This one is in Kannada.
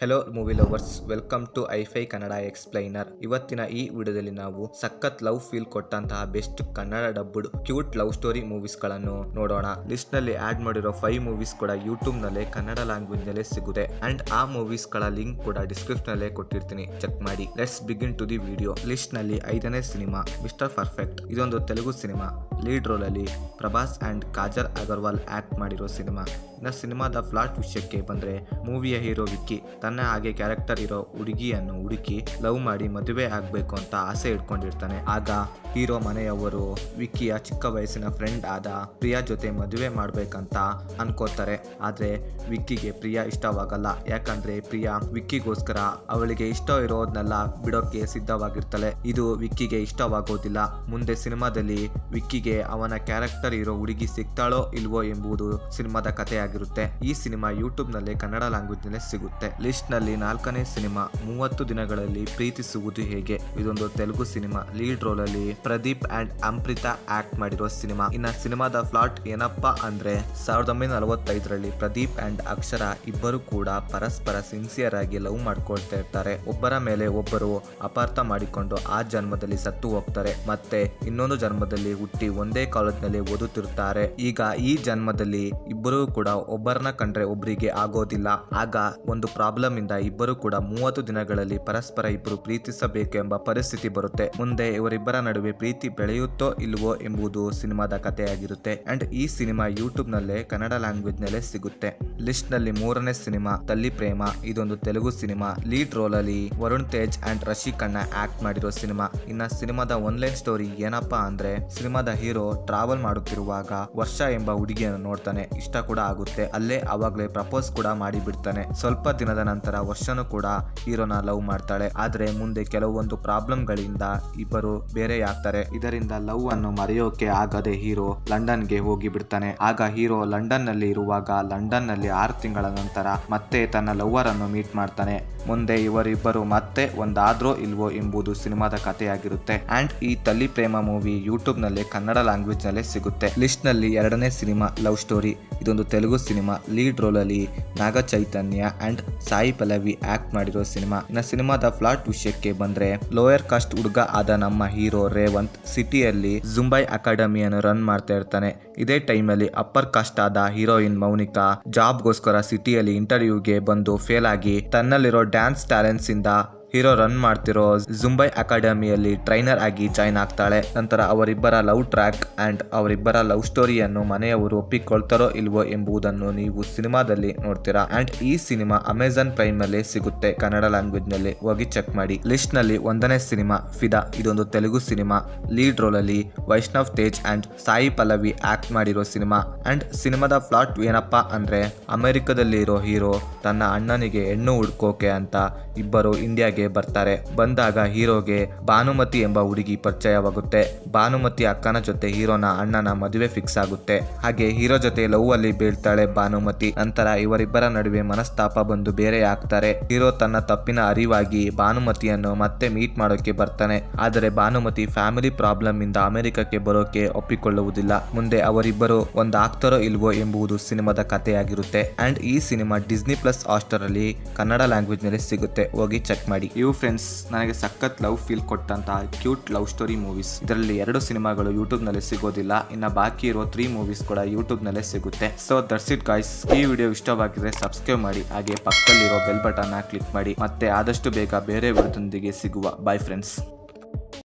Hello movie lovers, welcome to ಐಫೈ ಕನ್ನಡ ಎಕ್ಸ್ಪ್ಲೈನರ್. ಇವತ್ತಿನ ಈ ವಿಡಿಯೋದಲ್ಲಿ ನಾವು ಸಖತ್ ಲವ್ ಫೀಲ್ ಕೊಟ್ಟಂತಹ best Kannada dubbed cute love story movies ಗಳನ್ನು ನೋಡೋಣ. ಲಿಸ್ಟ್ ನಲ್ಲಿ ಆಡ್ ಮಾಡಿರೋ 5 ಮೂವೀಸ್ ಕೂಡ ಯೂಟ್ಯೂಬ್ ನಲ್ಲೇ ಕನ್ನಡ ಲ್ಯಾಂಗ್ವೇಜ್ ನಲ್ಲೇ ಸಿಗುತ್ತೆ ಅಂಡ್ ಆ ಮೂವೀಸ್ ಗಳ ಲಿಂಕ್ ಕೂಡ ಡಿಸ್ಕ್ರಿಪ್ಷನ್ ನಲ್ಲೇ ಕೊಟ್ಟಿರ್ತೀನಿ, ಚೆಕ್ ಮಾಡಿ. Let's begin to the video. List ನಲ್ಲಿ 5ನೇ ಸಿನಿಮಾ ಮಿಸ್ಟರ್ ಪರ್ಫೆಕ್ಟ್. ಇದೊಂದು ತೆಲುಗು ಸಿನಿಮಾ. ಲೀಡ್ ರೋಲ್ ಅಲ್ಲಿ ಪ್ರಭಾಸ್ ಅಂಡ್ ಕಾಜಲ್ ಅಗರ್ವಾಲ್ ಆಕ್ಟ್ ಮಾಡಿರೋ ಸಿನಿಮಾ. ಇನ್ನು ಸಿನಿಮಾದ ಫ್ಲಾಟ್ ವಿಷಯಕ್ಕೆ ಬಂದ್ರೆ, ಮೂವಿಯ ಹೀರೋ ವಿಕ್ಕಿ ತನ್ನ ಹಾಗೆ ಕ್ಯಾರೆಕ್ಟರ್ ಇರೋ ಹುಡುಗಿಯನ್ನು ಹುಡುಕಿ ಲವ್ ಮಾಡಿ ಮದುವೆ ಆಗ್ಬೇಕು ಅಂತ ಆಸೆ ಇಟ್ಕೊಂಡಿರ್ತಾನೆ. ಆಗ ಹೀರೋ ಮನೆಯವರು ವಿಕ್ಕಿಯ ಚಿಕ್ಕ ವಯಸ್ಸಿನ ಫ್ರೆಂಡ್ ಆದ ಪ್ರಿಯಾ ಜೊತೆ ಮದುವೆ ಮಾಡ್ಬೇಕಂತ ಅನ್ಕೋತಾರೆ. ಆದ್ರೆ ವಿಕ್ಕಿಗೆ ಪ್ರಿಯಾ ಇಷ್ಟವಾಗಲ್ಲ. ಯಾಕಂದ್ರೆ ಪ್ರಿಯಾ ವಿಕ್ಕಿಗೋಸ್ಕರ ಅವಳಿಗೆ ಇಷ್ಟ ಇರೋದನ್ನೆಲ್ಲ ಬಿಡೋಕೆ ಸಿದ್ಧವಾಗಿರ್ತಾಳೆ. ಇದು ವಿಕ್ಕಿಗೆ ಇಷ್ಟವಾಗೋದಿಲ್ಲ. ಮುಂದೆ ಸಿನಿಮಾದಲ್ಲಿ ವಿಕ್ಕಿಗೆ ಅವನ ಕ್ಯಾರೆಕ್ಟರ್ ಇರೋ ಹುಡುಗಿ ಸಿಗ್ತಾಳೋ ಇಲ್ವೋ ಎಂಬುದು ಸಿನಿಮಾದ ಕಥೆಯಾಗಿರುತ್ತೆ. ಈ ಸಿನಿಮಾ ಯೂಟ್ಯೂಬ್ ನಲ್ಲಿ ಕನ್ನಡ ಲ್ಯಾಂಗ್ವೇಜ್ ನಲ್ಲಿ ಸಿಗುತ್ತೆ. ಲಿಸ್ಟ್ ನಲ್ಲಿ 4ನೇ ಸಿನಿಮಾ 30 ದಿನಗಳಲ್ಲಿ ಪ್ರೀತಿಸುವುದು ಹೇಗೆ. ಇದೊಂದು ತೆಲುಗು ಸಿನಿಮಾ. ಲೀಡ್ ರೋಲ್ ಅಲ್ಲಿ ಪ್ರದೀಪ್ ಅಂಡ್ ಅಮೃತಾ ಆಕ್ಟ್ ಮಾಡಿರೋ ಸಿನಿಮಾ. ಇನ್ನ ಸಿನಿಮಾದ ಫ್ಲಾಟ್ ಏನಪ್ಪಾ ಅಂದ್ರೆ, 1945ರಲ್ಲಿ ಪ್ರದೀಪ್ ಅಂಡ್ ಅಕ್ಷರ ಇಬ್ಬರು ಕೂಡ ಪರಸ್ಪರ ಸಿನ್ಸಿಯರ್ ಆಗಿ ಲವ್ ಮಾಡ್ಕೊಳ್ತಾ ಇರ್ತಾರೆ. ಒಬ್ಬರ ಮೇಲೆ ಒಬ್ಬರು ಅಪಾರ್ಥ ಮಾಡಿಕೊಂಡು ಆ ಜನ್ಮದಲ್ಲಿ ಸತ್ತು ಹೋಗ್ತಾರೆ. ಮತ್ತೆ ಇನ್ನೊಂದು ಜನ್ಮದಲ್ಲಿ ಹುಟ್ಟಿ ಒಂದೇ ಕಾಲೇಜ್ನಲ್ಲಿ ಓದುತ್ತಿರುತ್ತಾರೆ. ಈಗ ಈ ಜನ್ಮದಲ್ಲಿ ಇಬ್ಬರು ಕೂಡ ಒಬ್ಬರನ್ನ ಕಂಡ್ರೆ ಒಬ್ಬರಿಗೆ ಆಗೋದಿಲ್ಲ. ಆಗ ಒಂದು ಪ್ರಾಬ್ಲಮ್ ಇಂದ ಇಬ್ಬರು ಕೂಡ 30 ದಿನಗಳಲ್ಲಿ ಪರಸ್ಪರ ಇಬ್ಬರು ಪ್ರೀತಿಸಬೇಕು ಎಂಬ ಪರಿಸ್ಥಿತಿ ಬರುತ್ತೆ. ಮುಂದೆ ಇವರಿಬ್ಬರ ನಡುವೆ ಪ್ರೀತಿ ಬೆಳೆಯುತ್ತೋ ಇಲ್ವೋ ಎಂಬುದು ಸಿನಿಮಾದ ಕಥೆಯಾಗಿರುತ್ತೆ. ಅಂಡ್ ಈ ಸಿನಿಮಾ ಯೂಟ್ಯೂಬ್ ನಲ್ಲೇ ಕನ್ನಡ ಲ್ಯಾಂಗ್ವೇಜ್ ನಲ್ಲೇ ಸಿಗುತ್ತೆ. ಲಿಸ್ಟ್ ನಲ್ಲಿ 3ನೇ ಸಿನಿಮಾ ತಲ್ಲಿ ಪ್ರೇಮ. ಇದೊಂದು ತೆಲುಗು ಸಿನಿಮಾ. ಲೀಡ್ ರೋಲ್ ಅಲ್ಲಿ ವರುಣ್ ತೇಜ್ ಅಂಡ್ ರಶಿ ಖನ್ನಾ ಆಕ್ಟ್ ಮಾಡಿರೋ ಸಿನಿಮಾ. ಇನ್ನ ಸಿನಿಮಾದ ಒನ್ಲೈನ್ ಸ್ಟೋರಿ ಏನಪ್ಪಾ ಅಂದ್ರೆ, ಸಿನಿಮಾದ ಹೀರೋ ಟ್ರಾವೆಲ್ ಮಾಡುತ್ತಿರುವಾಗ ವರ್ಷ ಎಂಬ ಹುಡುಗಿಯನ್ನು ನೋಡ್ತಾನೆ. ಇಷ್ಟ ಕೂಡ ಆಗುತ್ತೆ. ಅಲ್ಲೇ ಅವಾಗ್ಲೇ ಪ್ರಪೋಸ್ ಕೂಡ ಮಾಡಿ ಬಿಡ್ತಾನೆ. ಸ್ವಲ್ಪ ದಿನದ ನಂತರ ವರ್ಷನೂ ಕೂಡ ಹೀರೋನ ಲವ್ ಮಾಡ್ತಾಳೆ. ಆದ್ರೆ ಮುಂದೆ ಕೆಲವೊಂದು ಪ್ರಾಬ್ಲಮ್ ಗಳಿಂದ ಇಬ್ಬರು ಬೇರೆಯಾಗ್ತಾರೆ. ಇದರಿಂದ ಲವ್ ಅನ್ನು ಮರೆಯೋಕೆ ಆಗದೆ ಹೀರೋ ಲಂಡನ್ ಗೆ ಹೋಗಿ ಬಿಡ್ತಾನೆ. ಆಗ ಹೀರೋ ಲಂಡನ್ ನಲ್ಲಿ ಇರುವಾಗ ಲಂಡನ್ ನಲ್ಲಿ 6 ತಿಂಗಳ ನಂತರ ಮತ್ತೆ ತನ್ನ ಲವ್ವರ್ ಅನ್ನು ಮೀಟ್ ಮಾಡ್ತಾನೆ. ಮುಂದೆ ಇವರಿಬ್ಬರು ಮತ್ತೆ ಒಂದಾದ್ರೋ ಇಲ್ವೋ ಎಂಬುದು ಸಿನಿಮಾದ ಕಥೆಯಾಗಿರುತ್ತೆ. ಅಂಡ್ ಈ ತಲ್ಲಿ ಪ್ರೇಮ ಮೂವಿ ಯೂಟ್ಯೂಬ್ ನಲ್ಲಿ ಕನ್ನಡ ಲ್ಯಾಂಗ್ವೇಜ್ ನಲ್ಲೇ ಸಿಗುತ್ತೆ. ಲಿಸ್ಟ್ ನಲ್ಲಿ 2ನೇ ಸಿನಿಮಾ ಲವ್ ಸ್ಟೋರಿ. ಇದೊಂದು ತೆಲುಗು ಸಿನಿಮಾ. ಲೀಡ್ ರೋಲ್ ಅಲ್ಲಿ ನಾಗ ಚೈತನ್ಯ ಅಂಡ್ ಸಾಯಿ ಪಲ್ಲವಿ ಆಕ್ಟ್ ಮಾಡಿರೋ ಸಿನಿಮಾ. ಇನ್ನು ಸಿನಿಮಾದ ಫ್ಲಾಟ್ ವಿಷಯಕ್ಕೆ ಬಂದ್ರೆ, ಲೋಯರ್ ಕಾಸ್ಟ್ ಹುಡುಗ ಆದ ನಮ್ಮ ಹೀರೋ ರೇವಂತ್ ಸಿಟಿಯಲ್ಲಿ ಜುಂಬೈ ಅಕಾಡೆಮಿಯನ್ನು ರನ್ ಮಾಡ್ತಾ ಇರ್ತಾನೆ. ಇದೇ ಟೈಮಲ್ಲಿ ಅಪ್ಪರ್ ಕಾಸ್ಟ್ ಆದ ಹೀರೋಯಿನ್ ಮೌನಿಕಾ ಜಾಬ್ಗೋಸ್ಕರ ಸಿಟಿಯಲ್ಲಿ ಇಂಟರ್ವ್ಯೂಗೆ ಬಂದು ಫೇಲ್ ಆಗಿ ತನ್ನಲ್ಲಿರೋ ಡ್ಯಾನ್ಸ್ ಟ್ಯಾಲೆಂಟ್ಸ್ ಇಂದ ಹೀರೋ ರನ್ ಮಾಡ್ತಿರೋ ಜುಂಬೈ ಅಕಾಡೆಮಿಯಲ್ಲಿ ಟ್ರೈನರ್ ಆಗಿ ಜಾಯ್ನ್ ಆಗ್ತಾಳೆ. ನಂತರ ಅವರಿಬ್ಬರ ಲವ್ ಟ್ರ್ಯಾಕ್ ಅಂಡ್ ಅವರಿಬ್ಬರ ಲವ್ ಸ್ಟೋರಿಯನ್ನು ಮನೆಯವರು ಒಪ್ಪಿಕೊಳ್ತಾರೋ ಇಲ್ವೋ ಎಂಬುದನ್ನು ನೀವು ಸಿನಿಮಾದಲ್ಲಿ ನೋಡ್ತೀರಾ. ಅಂಡ್ ಈ ಸಿನಿಮಾ ಅಮೆಜಾನ್ ಪ್ರೈಮ್ ನಲ್ಲಿ ಸಿಗುತ್ತೆ ಕನ್ನಡ ಲ್ಯಾಂಗ್ವೇಜ್ ನಲ್ಲಿ, ಹೋಗಿ ಚೆಕ್ ಮಾಡಿ. ಲಿಸ್ಟ್ ನಲ್ಲಿ 1ನೇ ಸಿನಿಮಾ ಫಿದಾ. ಇದೊಂದು ತೆಲುಗು ಸಿನಿಮಾ. ಲೀಡ್ ರೋಲ್ ಅಲ್ಲಿ ವೈಷ್ಣವ್ ತೇಜ್ ಅಂಡ್ ಸಾಯಿ ಪಲ್ಲವಿ ಆಕ್ಟ್ ಮಾಡಿರೋ ಸಿನಿಮಾ. ಅಂಡ್ ಸಿನಿಮಾದ ಫ್ಲಾಟ್ ಏನಪ್ಪಾ ಅಂದ್ರೆ, ಅಮೆರಿಕದಲ್ಲಿ ಇರೋ ಹೀರೋ ತನ್ನ ಅಣ್ಣನಿಗೆ ಹೆಣ್ಣು ಹುಡ್ಕೋಕೆ ಅಂತ ಇಬ್ಬರು ಇಂಡಿಯಾಗೆ ಬರ್ತಾರೆ. ಬಂದಾಗ ಹೀರೋಗೆ ಭಾನುಮತಿ ಎಂಬ ಹುಡುಗಿ ಪರಿಚಯವಾಗುತ್ತೆ. ಭಾನುಮತಿ ಅಕ್ಕನ ಜೊತೆ ಹೀರೋನ ಅಣ್ಣನ ಮದುವೆ ಫಿಕ್ಸ್ ಆಗುತ್ತೆ. ಹಾಗೆ ಹೀರೋ ಜೊತೆ ಲವ್ ಅಲ್ಲಿ ಬೀಳ್ತಾಳೆ ಭಾನುಮತಿ. ನಂತರ ಇವರಿಬ್ಬರ ನಡುವೆ ಮನಸ್ತಾಪ ಬಂದು ಬೇರೆ ಆಗ್ತಾರೆ. ಹೀರೋ ತನ್ನ ತಪ್ಪಿನ ಅರಿವಾಗಿ ಭಾನುಮತಿಯನ್ನು ಮತ್ತೆ ಮೀಟ್ ಮಾಡೋಕೆ ಬರ್ತಾನೆ. ಆದರೆ ಭಾನುಮತಿ ಫ್ಯಾಮಿಲಿ ಪ್ರಾಬ್ಲಮ್ ಇಂದ ಅಮೆರಿಕಕ್ಕೆ ಬರೋಕೆ ಒಪ್ಪಿಕೊಳ್ಳುವುದಿಲ್ಲ. ಮುಂದೆ ಅವರಿಬ್ಬರು ಒಂದಾಗ್ತಾರೋ ಇಲ್ವೋ ಎಂಬುದು ಸಿನಿಮಾದ ಕಥೆಯಾಗಿರುತ್ತೆ. ಅಂಡ್ ಈ ಸಿನಿಮಾ ಡಿಸ್ನಿ ಪ್ಲಸ್ ಹಾಟ್‌ಸ್ಟಾರ್ ಅಲ್ಲಿ ಕನ್ನಡ ಲ್ಯಾಂಗ್ವೇಜ್ ನಲ್ಲಿ ಸಿಗುತ್ತೆ, ಹೋಗಿ ಚೆಕ್ ಮಾಡಿ. ಇವು ಫ್ರೆಂಡ್ಸ್, ನನಗೆ ಸಖತ್ ಲವ್ ಫೀಲ್ ಕೊಟ್ಟಂತಹ ಕ್ಯೂಟ್ ಲವ್ ಸ್ಟೋರಿ ಮೂವೀಸ್. ಇದರಲ್ಲಿ 2 ಸಿನಿಮಾಗಳು ಯೂಟ್ಯೂಬ್ ನಲ್ಲಿ ಸಿಗೋದಿಲ್ಲ. ಇನ್ನು ಬಾಕಿ ಇರೋ 3 ಮೂವೀಸ್ ಕೂಡ ಯೂಟ್ಯೂಬ್ ನಲ್ಲೇ ಸಿಗುತ್ತೆ. So that's it guys. ಈ ವಿಡಿಯೋ ಇಷ್ಟವಾಗಿದ್ರೆ ಸಬ್ಸ್ಕ್ರೈಬ್ ಮಾಡಿ, ಹಾಗೆ ಪಕ್ಕದಲ್ಲಿರೋ ಬೆಲ್ ಬಟನ್ ಕ್ಲಿಕ್ ಮಾಡಿ. ಮತ್ತೆ ಆದಷ್ಟು ಬೇಗ ಬೇರೆ ವಿಡಿಯೋದೊಂದಿಗೆ ಸಿಗುವ. By friends.